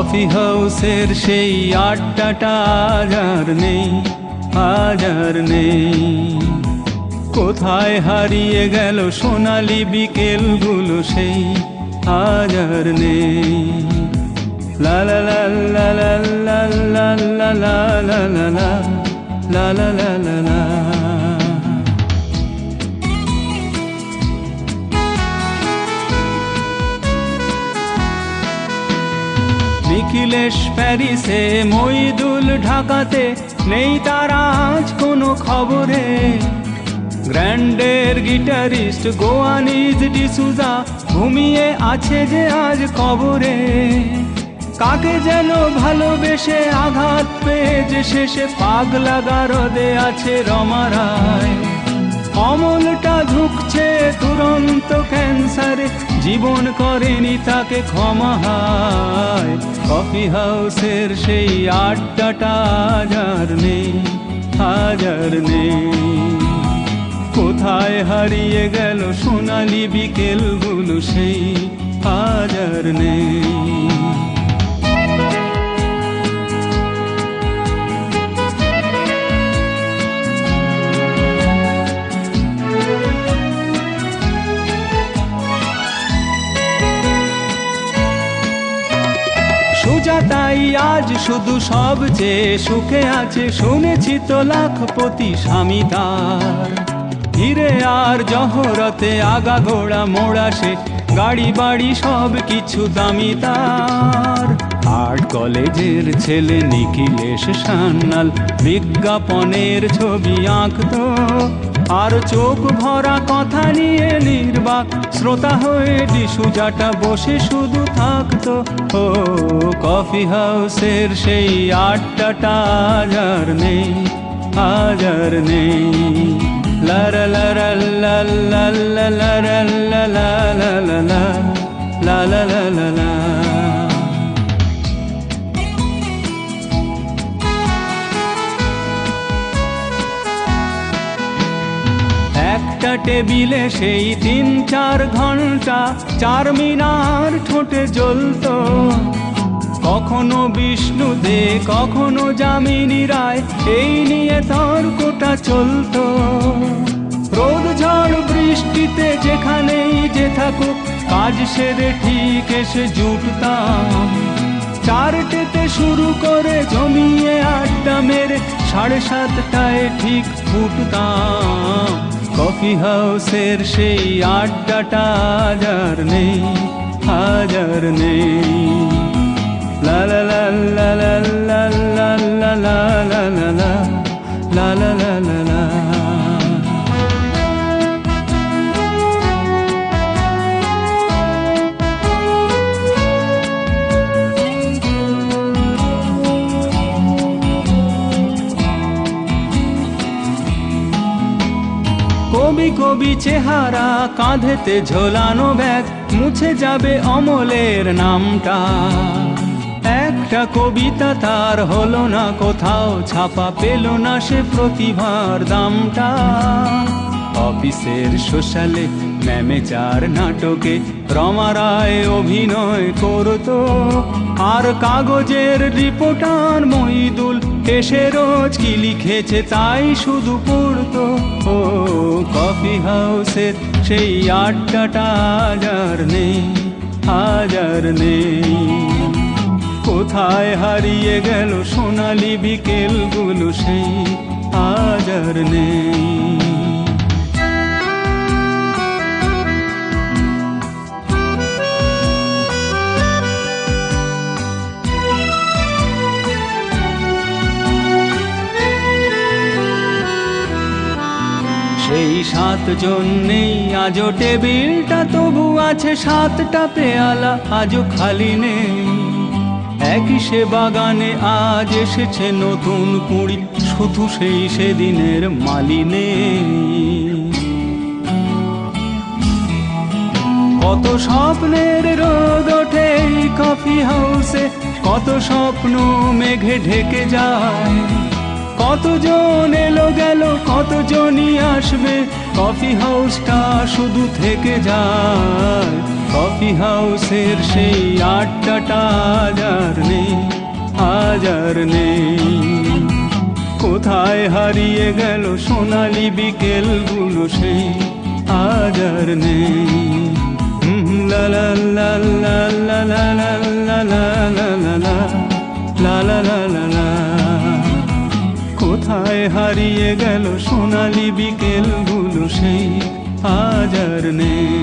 Coffee হাউসের সেই আড্ডাটা আজ আর নেই, আজ আর নেই। কোথায় হারিয়ে গেল সোনালি বিকেলগুলো সেই আজ আর নেই। লা লা লা লা লা লা লা লা লা লা লা লা লা লা লা লা। নিখিলেশ প্যারিসে, মইদুল ঢাকাতে, নেই তারা আজ কোনো খবরে। গ্র্যান্ডের গিটারিস্ট গোয়ানিজ ডিসুজা ঘুমিয়ে আছে যে আজ কবরে। কাকে যেন ভালোবেসে আঘাত পেয়ে যে শেষে পাগলা গারদে আছে রমা রায়। অমলটা ঝুঁকছে দুরন্ত ক্যান্সারে, জীবন করেনি তাকে ক্ষমা হায়। কফি হাউসের সেই আড্ডাটা আজ আর নেই, আজ আর নেই। কোথায় হারিয়ে গেল সোনালি বিকেলগুলো সেই আজ আর নেই। সুজাতাই আজ শুধু সবচেয়ে সুখে আছে, শুনেছি তো লাখপতি স্বামী তার। হিরে আর জহরতে আগাগোড়া মোড়া সে, গাড়ি বাড়ি সব কিছু দামি তার। আর্ট কলেজের ছেলে নিখিলেশ সান্যাল বিজ্ঞাপনের ছবি আঁকতো, আর চোখ ভরা কথা নিয়ে নির্বাক শ্রোতা হয়ে ডিসুজাটা বসে শুধু থাকতো। ও কফি হাউসের সেই আড্ডাটা আজ আর নেই, আজ আর নেই। লা লা লা লা লা লা লা লা লা লা লা লা লা লা লা লা। একটা টেবিলে সেই 3-4 ঘন্টা চারমিনার ঠোঁটে জ্বলতো। কখনো বিষ্ণু দে, কখনো যামিনী রায়, এই নিয়ে তর্কটা চলতো। রোদ ঝড় বৃষ্টিতে যেখানেই যে থাকুক, কাজ সেরে ঠিক এসে জুটতাম। 4টেতে শুরু করে জমিয়ে আড্ডা মেরে 7:30টায় ঠিক ফুটতাম। কফি হাউসের সেই আড্ডাটা আজ আর নেই, আজ আর নেই। লা লা লা লা লা লা লা লা লা লা লা লা লা লা লা। কবি কবি চেহারা, কাঁধেতে ঝোলানো ব্যাগ, মুছে যাবে অমলের নামটা। একটা কবিতা তার হলো না কোথাও ছাপা, পেল না সে প্রতিভার দামটা। অফিসের সোশ্যালে, ম্যামেচার নাটকে রমা রায় অভিনয় করতো, আর কাগজের রিপোর্টার মইদুল এসে রোজ কি লিখেছে তাই শুধু পড়তো। ও কফি হাউসের সেই আড্ডাটা আজ আর নেই, আজ আর নেই। কোথায় হারিয়ে গেল সোনালি বিকেলগুলো সেই আজ আর নেই। সেই 7 জন নেই আজও টেবিলটা, তবু আছে 7টা পেয়ালা আজও খালি নেই। একই সে বাগানে আজ এসেছে নতুন কুঁড়ি, শুধু সেই সেদিনের মালি নেই। কত স্বপ্নের রোদ ওঠে এই কফি হাউসে, কত স্বপ্ন মেঘে ঢেকে যায়। কতজন এলো গেল কতজনই আসবে, কফি হাউসটা শুধু থেকে যায়। কফি হাউসের সেই আড্ডাটা আজ আর নেই, আজ আর নেই। কোথায় হারিয়ে গেল সোনালি বিকেলগুলো সেই, আজ আর নেই। লা লা লা লা লা লা লা লা লা লা লা লা লা লা লা লা। কোথায় হারিয়ে গেল সোনালি বিকেলগুলো সেই, আজ আর নেই।